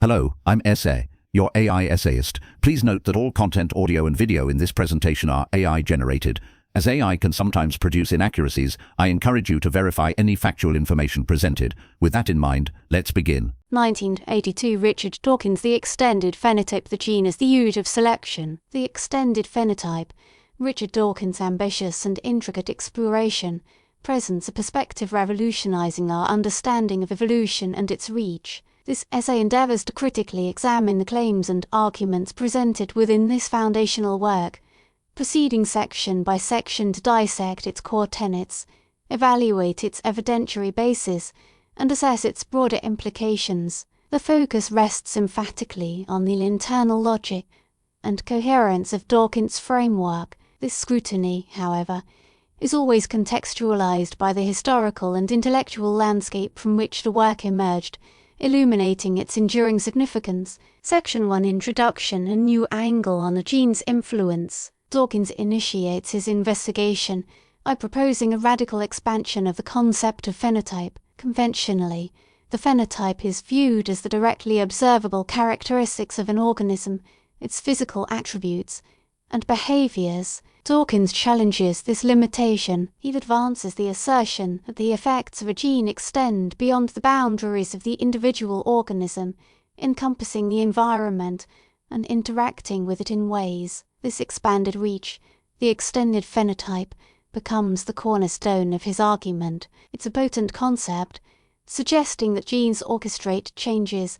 Hello, I'm Essay, your AI essayist. Please note that all content, audio and video in this presentation are AI generated. As AI can sometimes produce inaccuracies, I encourage you to verify any factual information presented. With that in mind, let's begin. 1982 Richard Dawkins. The extended phenotype. The gene is the unit of selection. The extended phenotype. Richard Dawkins' ambitious and intricate exploration presents a perspective revolutionizing our understanding of evolution and its reach. This essay endeavors to critically examine the claims and arguments presented within this foundational work, proceeding section by section to dissect its core tenets, evaluate its evidentiary basis, and assess its broader implications. The focus rests emphatically on the internal logic and coherence of Dawkins' framework. This scrutiny, however, is always contextualized by the historical and intellectual landscape from which the work emerged, illuminating its enduring significance. Section 1: Introduction. A new angle on the gene's influence. Dawkins initiates his investigation by proposing a radical expansion of the concept of phenotype. Conventionally, the phenotype is viewed as the directly observable characteristics of an organism, its physical attributes, and behaviors. Dawkins challenges this limitation. He advances the assertion that the effects of a gene extend beyond the boundaries of the individual organism, encompassing the environment and interacting with it in ways. This expanded reach, the extended phenotype, becomes the cornerstone of his argument. It's a potent concept, suggesting that genes orchestrate changes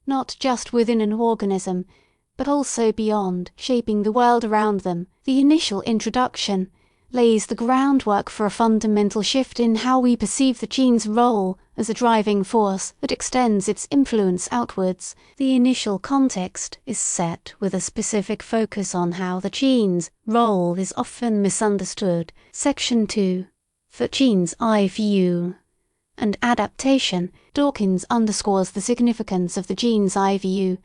not just within an organism, but also beyond, shaping the world around them. The initial introduction lays the groundwork for a fundamental shift in how we perceive the gene's role as a driving force that extends its influence outwards. The initial context is set with a specific focus on how the gene's role is often misunderstood. Section 2: The gene's eye view and adaptation. Dawkins underscores the significance of the gene's eye view,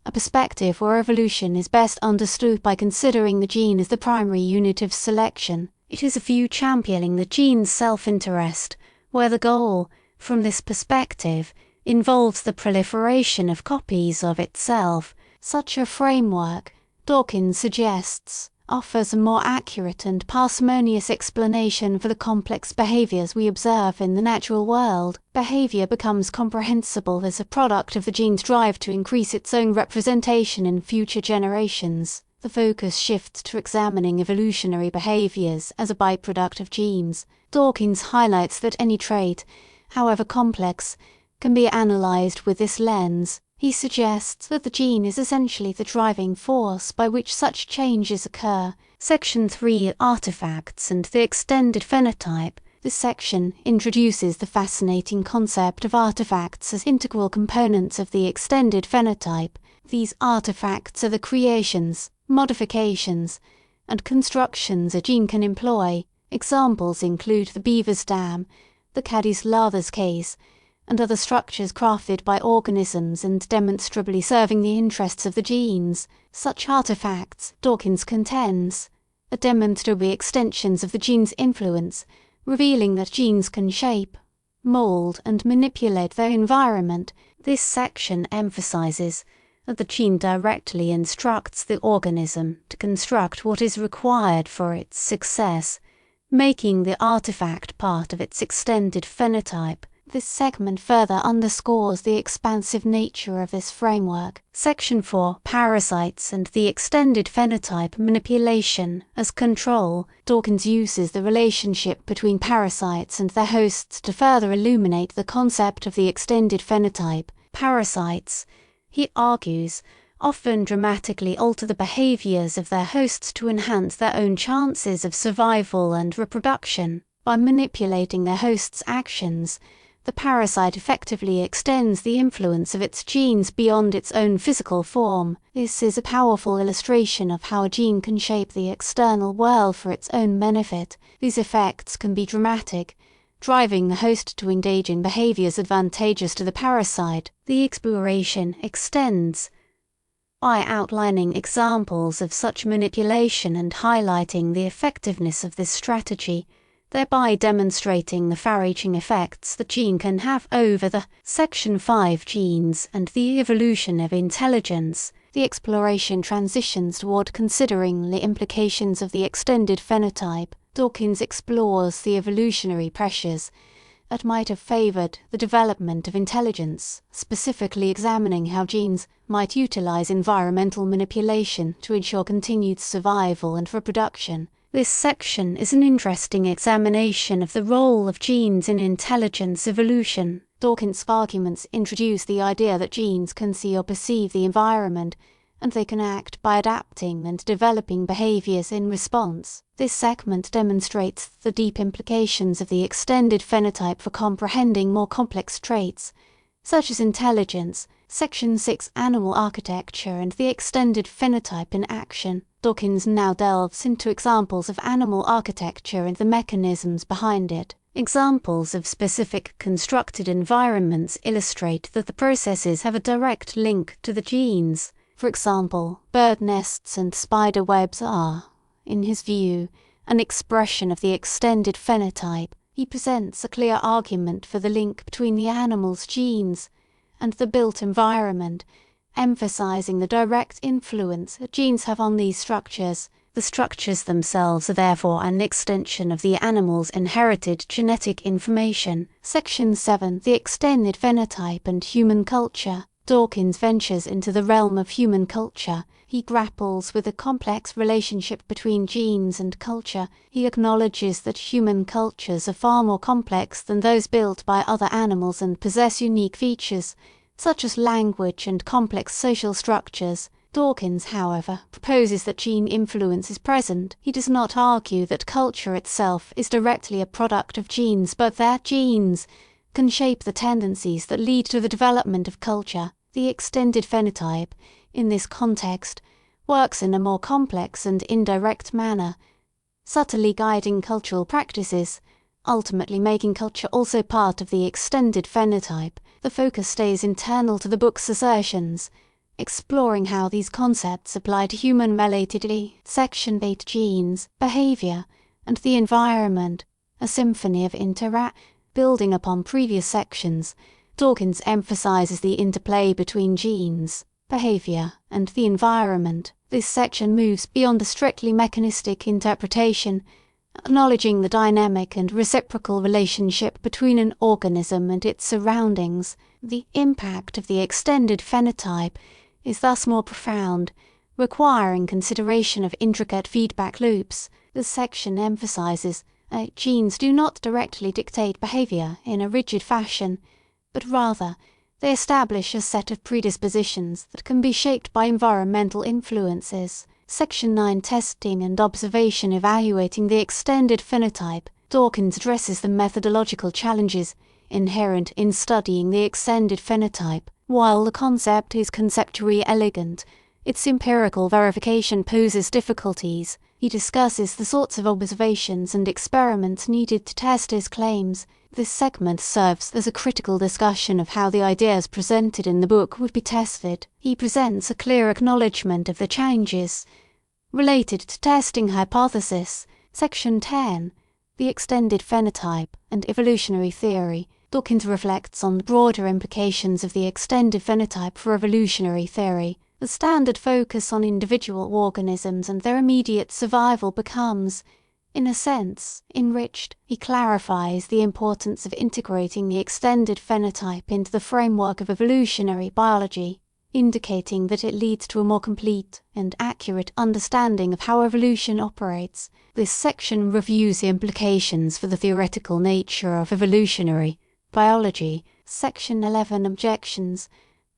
a perspective where evolution is best understood by considering the gene as the primary unit of selection. It is a view championing the gene's self-interest, where the goal, from this perspective, involves the proliferation of copies of itself. Such a framework, Dawkins suggests, offers a more accurate and parsimonious explanation for the complex behaviors we observe in the natural world. Behavior becomes comprehensible as a product of the gene's drive to increase its own representation in future generations. The focus shifts to examining evolutionary behaviors as a byproduct of genes. Dawkins highlights that any trait, however complex, can be analyzed with this lens. He suggests that the gene is essentially the driving force by which such changes occur. Section 3: Artifacts and the extended phenotype. This section introduces the fascinating concept of artifacts as integral components of the extended phenotype. These artifacts are the creations, modifications, and constructions a gene can employ. Examples include the beaver's dam, the caddis lather's case, and other structures crafted by organisms and demonstrably serving the interests of the genes. Such artifacts, Dawkins contends, are demonstrably extensions of the gene's influence, revealing that genes can shape, mold, and manipulate their environment. This section emphasizes that the gene directly instructs the organism to construct what is required for its success, making the artifact part of its extended phenotype. This segment further underscores the expansive nature of this framework. Section 4: Parasites and the extended phenotype. Manipulation as control. Dawkins uses the relationship between parasites and their hosts to further illuminate the concept of the extended phenotype. Parasites, he argues, often dramatically alter the behaviors of their hosts to enhance their own chances of survival and reproduction. By manipulating their host's actions, the parasite effectively extends the influence of its genes beyond its own physical form. This is a powerful illustration of how a gene can shape the external world for its own benefit. These effects can be dramatic, driving the host to engage in behaviors advantageous to the parasite. The exploration extends by outlining examples of such manipulation and highlighting the effectiveness of this strategy. thereby demonstrating the far-reaching effects the gene can have over the Section 5 genes and the evolution of intelligence. The exploration transitions toward considering the implications of the extended phenotype. Dawkins explores the evolutionary pressures that might have favored the development of intelligence, specifically examining how genes might utilize environmental manipulation to ensure continued survival and reproduction. This section is an interesting examination of the role of genes in intelligence evolution. Dawkins' arguments introduce the idea that genes can see or perceive the environment, and they can act by adapting and developing behaviors in response. This segment demonstrates the deep implications of the extended phenotype for comprehending more complex traits, such as intelligence, Section 6 animal architecture, and the extended phenotype in action. Dawkins now delves into examples of animal architecture and the mechanisms behind it. Examples of specific constructed environments illustrate that the processes have a direct link to the genes. For example, bird nests and spider webs are, in his view, an expression of the extended phenotype. He presents a clear argument for the link between the animal's genes and the built environment, emphasizing the direct influence that genes have on these structures. The structures themselves are therefore an extension of the animal's inherited genetic information. Section 7. The extended phenotype and human culture. Dawkins ventures into the realm of human culture. He grapples with the complex relationship between genes and culture. He acknowledges that human cultures are far more complex than those built by other animals and possess unique features, such as language and complex social structures. Dawkins, however, proposes that gene influence is present. He does not argue that culture itself is directly a product of genes, but that genes can shape the tendencies that lead to the development of culture. The extended phenotype, in this context, works in a more complex and indirect manner, subtly guiding cultural practices, ultimately making culture also part of the extended phenotype. The focus stays internal to the book's assertions, exploring how these concepts apply to human relatedly. Section 8 genes, behavior, and the environment, a symphony of building upon previous sections. Dawkins emphasizes the interplay between genes, behavior, and the environment. This section moves beyond a strictly mechanistic interpretation, acknowledging the dynamic and reciprocal relationship between an organism and its surroundings. The impact of the extended phenotype is thus more profound, requiring consideration of intricate feedback loops. This section emphasizes that genes do not directly dictate behavior in a rigid fashion, but rather they establish a set of predispositions that can be shaped by environmental influences. Section 9 testing and observation evaluating the extended phenotype. Dawkins addresses the methodological challenges inherent in studying the extended phenotype. While the concept is conceptually elegant, its empirical verification poses difficulties. He discusses the sorts of observations and experiments needed to test his claims. This segment serves as a critical discussion of how the ideas presented in the book would be tested. He presents a clear acknowledgement of the challenges related to testing hypothesis. Section 10. The extended phenotype and evolutionary theory. Dawkins reflects on the broader implications of the extended phenotype for evolutionary theory. The standard focus on individual organisms and their immediate survival becomes, in a sense, enriched. He clarifies the importance of integrating the extended phenotype into the framework of evolutionary biology, indicating that it leads to a more complete and accurate understanding of how evolution operates. This section reviews the implications for the theoretical nature of evolutionary biology. Section 11 objections,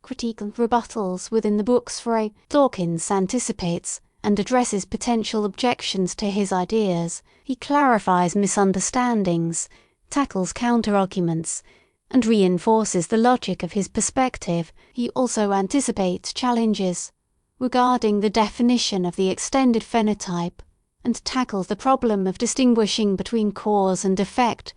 critique and rebuttals within the book's frame. Dawkins anticipates and addresses potential objections to his ideas. He clarifies misunderstandings, tackles counter-arguments, and reinforces the logic of his perspective. He also anticipates challenges regarding the definition of the extended phenotype and tackles the problem of distinguishing between cause and effect,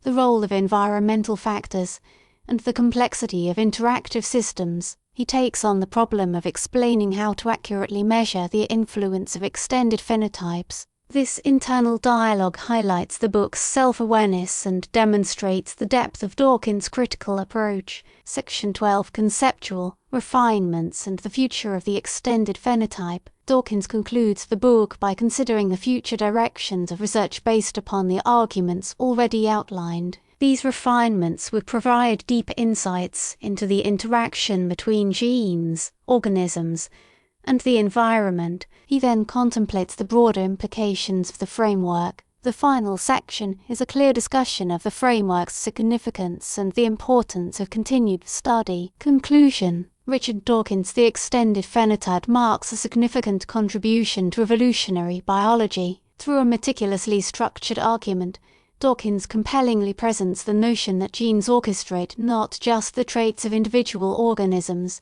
the role of environmental factors, and the complexity of interactive systems. He takes on the problem of explaining how to accurately measure the influence of extended phenotypes. This internal dialogue highlights the book's self-awareness and demonstrates the depth of Dawkins' critical approach. Section 12, Conceptual Refinements and the Future of the Extended Phenotype. Dawkins concludes the book by considering the future directions of research based upon the arguments already outlined. These refinements would provide deeper insights into the interaction between genes, organisms, and the environment. He then contemplates the broader implications of the framework. The final section is a clear discussion of the framework's significance and the importance of continued study. Conclusion. Richard Dawkins' The Extended Phenotype marks a significant contribution to evolutionary biology. Through a meticulously structured argument, Dawkins compellingly presents the notion that genes orchestrate not just the traits of individual organisms,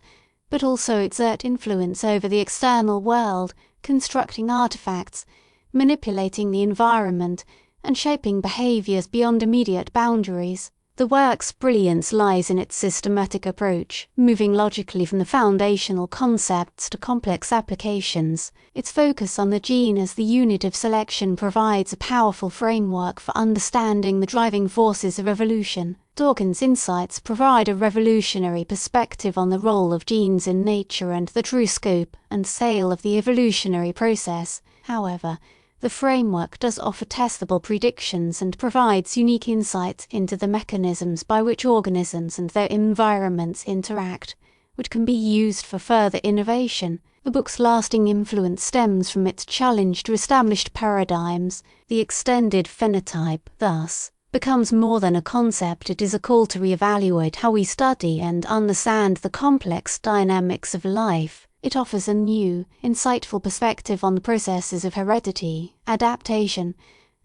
but also exert influence over the external world, constructing artifacts, manipulating the environment, and shaping behaviours beyond immediate boundaries. The work's brilliance lies in its systematic approach, moving logically from the foundational concepts to complex applications. Its focus on the gene as the unit of selection provides a powerful framework for understanding the driving forces of evolution. Dawkins' insights provide a revolutionary perspective on the role of genes in nature and the true scope and scale of the evolutionary process. However, the framework does offer testable predictions and provides unique insight into the mechanisms by which organisms and their environments interact, which can be used for further innovation. The book's lasting influence stems from its challenge to established paradigms. The extended phenotype, thus, becomes more than a concept. It is a call to reevaluate how we study and understand the complex dynamics of life. It offers a new, insightful perspective on the processes of heredity, adaptation,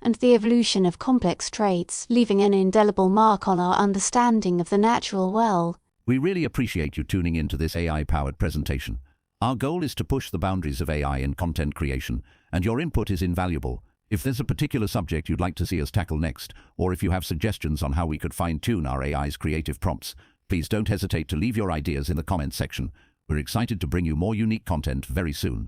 and the evolution of complex traits, leaving an indelible mark on our understanding of the natural world. We really appreciate you tuning into this AI-powered presentation. Our goal is to push the boundaries of AI in content creation, and your input is invaluable. If there's a particular subject you'd like to see us tackle next, or if you have suggestions on how we could fine-tune our AI's creative prompts, please don't hesitate to leave your ideas in the comments section. We're excited to bring you more unique content very soon.